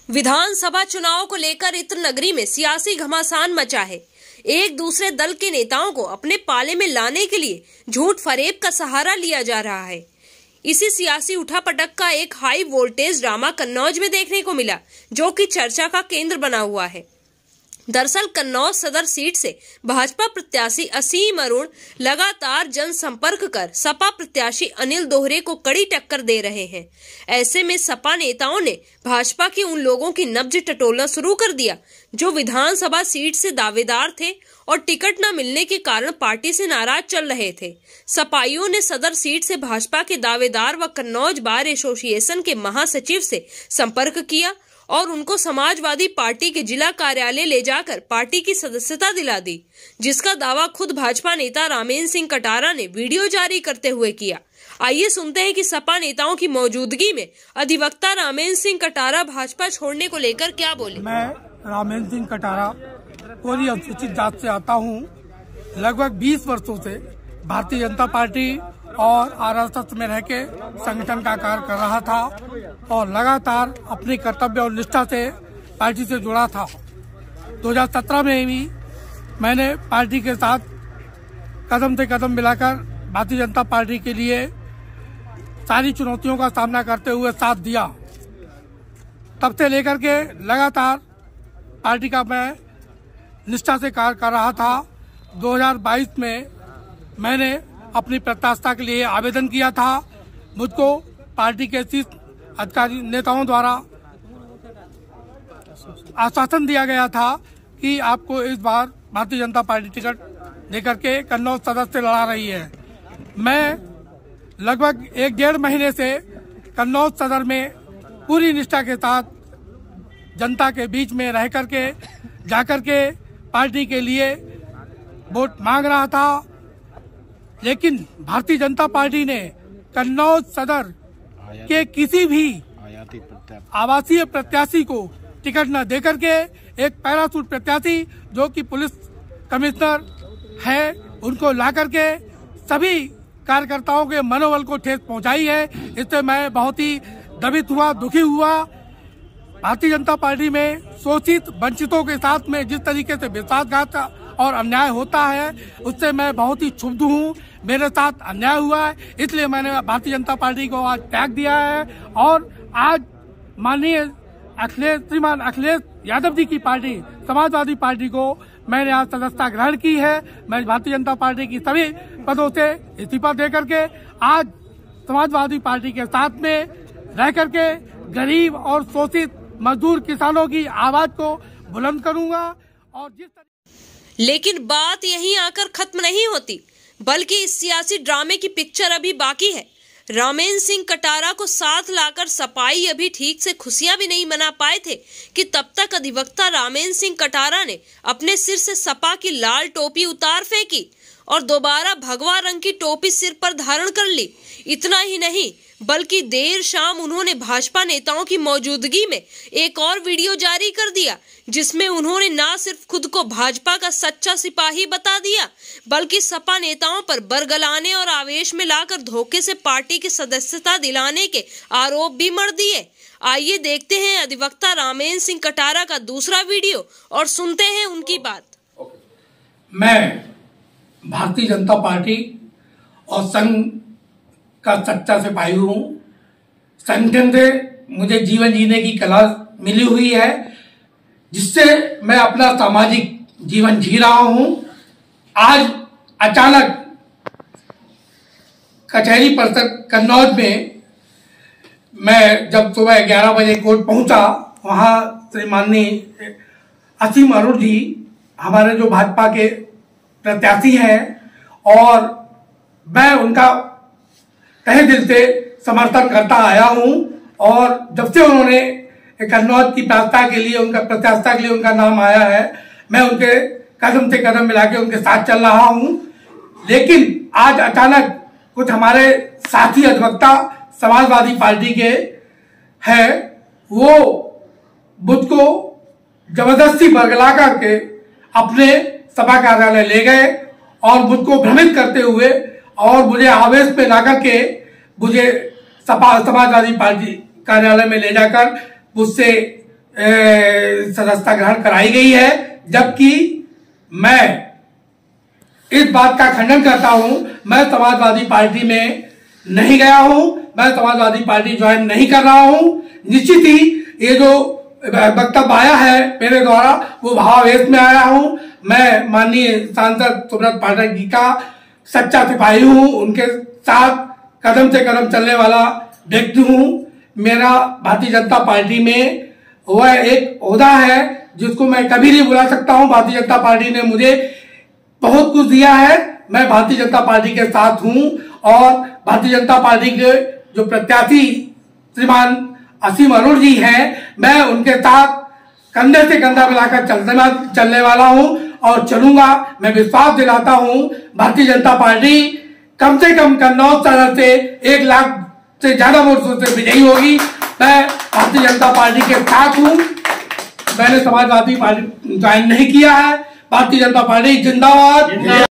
विधानसभा चुनाव को लेकर इत्र नगरी में सियासी घमासान मचा है। एक दूसरे दल के नेताओं को अपने पाले में लाने के लिए झूठ फरेब का सहारा लिया जा रहा है। इसी सियासी उठापटक का एक हाई वोल्टेज ड्रामा कन्नौज में देखने को मिला, जो कि चर्चा का केंद्र बना हुआ है। दरअसल कन्नौज सदर सीट से भाजपा प्रत्याशी असीम अरुण लगातार जनसंपर्क कर सपा प्रत्याशी अनिल दोहरे को कड़ी टक्कर दे रहे हैं। ऐसे में सपा नेताओं ने भाजपा के उन लोगों की नब्ज टटोलना शुरू कर दिया जो विधानसभा सीट से दावेदार थे और टिकट न मिलने के कारण पार्टी से नाराज चल रहे थे। सपाइयों ने सदर सीट से भाजपा के दावेदार व कन्नौज बार एसोसिएशन के महासचिव से संपर्क किया और उनको समाजवादी पार्टी के जिला कार्यालय ले जाकर पार्टी की सदस्यता दिला दी, जिसका दावा खुद भाजपा नेता रामेंद्र सिंह कटारा ने वीडियो जारी करते हुए किया। आइए सुनते हैं कि सपा नेताओं की मौजूदगी में अधिवक्ता रामेंद्र सिंह कटारा भाजपा छोड़ने को लेकर क्या बोले। मैं रामेंद्र सिंह कटारा कोरी अनुसूचित जात से आता हूँ। लगभग 20 वर्षों से भारतीय जनता पार्टी और आरएसएस में रह के संगठन का कार्य कर रहा था और लगातार अपने कर्तव्य और निष्ठा से पार्टी से जुड़ा था। 2017 में भी मैंने पार्टी के साथ कदम से कदम मिलाकर भारतीय जनता पार्टी के लिए सारी चुनौतियों का सामना करते हुए साथ दिया। तब से लेकर के लगातार पार्टी का मैं निष्ठा से कार्य कर रहा था। 2022 में मैंने अपनी प्रत्याशिता के लिए आवेदन किया था। मुझको पार्टी के शीर्ष अधिकारी नेताओं द्वारा आश्वासन दिया गया था कि आपको इस बार भारतीय जनता पार्टी टिकट देकर के कन्नौज सदर से लड़ा रही है। मैं लगभग 1-1.5 महीने से कन्नौज सदर में पूरी निष्ठा के साथ जनता के बीच में रह करके जाकर के पार्टी के लिए वोट मांग रहा था, लेकिन भारतीय जनता पार्टी ने कन्नौज सदर के किसी भी आवासीय प्रत्याशी को टिकट न देकर के एक पैराशूट प्रत्याशी जो कि पुलिस कमिश्नर है उनको ला करके सभी कार्यकर्ताओं के मनोबल को ठेस पहुंचाई है। इससे मैं बहुत ही दबित हुआ, दुखी हुआ। भारतीय जनता पार्टी में शोषित वंचितों के साथ में जिस तरीके से विश्वासघात और अन्याय होता है उससे मैं बहुत ही क्षुब्ध हूँ। मेरे साथ अन्याय हुआ है, इसलिए मैंने भारतीय जनता पार्टी को आज त्याग दिया है और आज माननीय श्रीमान अखिलेश यादव जी की पार्टी समाजवादी पार्टी को मैंने आज सदस्यता ग्रहण की है। मैं भारतीय जनता पार्टी की सभी पदों से इस्तीफा दे करके आज समाजवादी पार्टी के साथ में रह करके गरीब और शोषित मजदूर किसानों की आवाज को बुलंद करूंगा। और लेकिन बात यहीं आकर खत्म नहीं होती, बल्कि इस सियासी ड्रामे की पिक्चर अभी बाकी है। रामेंद्र सिंह कटारा को साथ लाकर सपाई अभी ठीक से खुशियां भी नहीं मना पाए थे कि तब तक अधिवक्ता रामेंद्र सिंह कटारा ने अपने सिर से सपा की लाल टोपी उतार फेंकी और दोबारा भगवा रंग की टोपी सिर पर धारण कर ली। इतना ही नहीं, बल्कि देर शाम उन्होंने भाजपा नेताओं की मौजूदगी में एक और वीडियो जारी कर दिया, जिसमें उन्होंने न सिर्फ खुद को भाजपा का सच्चा सिपाही बता दिया, बल्कि सपा नेताओं पर बरगलाने और आवेश में लाकर धोखे से पार्टी की सदस्यता दिलाने के आरोप भी मढ़ दिए। आइए देखते हैं अधिवक्ता रामेंद्र सिंह कटारा का दूसरा वीडियो और सुनते हैं उनकी बात। मैं भारतीय जनता पार्टी और संघ का सच्चा सिपाही हूँ। संगठन से मुझे जीवन जीने की कला मिली हुई है, जिससे मैं अपना सामाजिक जीवन जी रहा हूँ। आज अचानक कचहरी परिसर कन्नौज में मैं जब सुबह 11 बजे कोर्ट पहुंचा, वहां से माननीय असीम अरुण जी हमारे जो भाजपा के प्रत्याशी हैं और मैं उनका तहे दिल से समर्थन करता आया हूं। और जब से उन्होंने कन्नौज की प्राथमिकता के लिए प्रत्याशिता के लिए उनका नाम आया है, मैं उनके कदम से कदम मिला के उनके साथ चल रहा हूं। लेकिन आज अचानक कुछ हमारे साथी अधिवक्ता समाजवादी पार्टी के हैं, वो मुझको जबरदस्ती बरगला करके अपने सभा कार्यालय ले गए और मुझको भ्रमित करते हुए और मुझे आवेश में ला करके मुझे समाजवादी पार्टी कार्यालय में ले जाकर मुझसे सदस्यता ग्रहण कराई गई है, जबकि मैं इस बात का खंडन करता हूं। मैं समाजवादी पार्टी में नहीं गया हूं, मैं समाजवादी पार्टी ज्वाइन नहीं कर रहा हूं। निश्चित ही ये जो वक्तव्य आया है मेरे द्वारा वो भावावेश में आया हूं। मैं माननीय सांसद सुब्रत पाठक जी का सच्चा सिपाही हूं, उनके साथ कदम से कदम चलने वाला व्यक्ति हूं। मेरा भारतीय जनता पार्टी में वह एक ओहदा है जिसको मैं कभी नहीं भुला सकता हूं। भारतीय जनता पार्टी ने मुझे बहुत कुछ दिया है, मैं भारतीय जनता पार्टी के साथ हूं और भारतीय जनता पार्टी के जो प्रत्याशी श्रीमान असीम अरुण जी हैं, मैं उनके साथ कंधे से कंधा मिलाकर चलने वाला हूं और चलूंगा। मैं विश्वास दिलाता हूं भारतीय जनता पार्टी कम से कम कन्नौज शहर से 1 लाख से ज्यादा वोटों से विजयी होगी। मैं भारतीय जनता पार्टी के साथ हूं। मैंने समाजवादी पार्टी ज्वाइन नहीं किया है। भारतीय जनता पार्टी जिंदाबाद।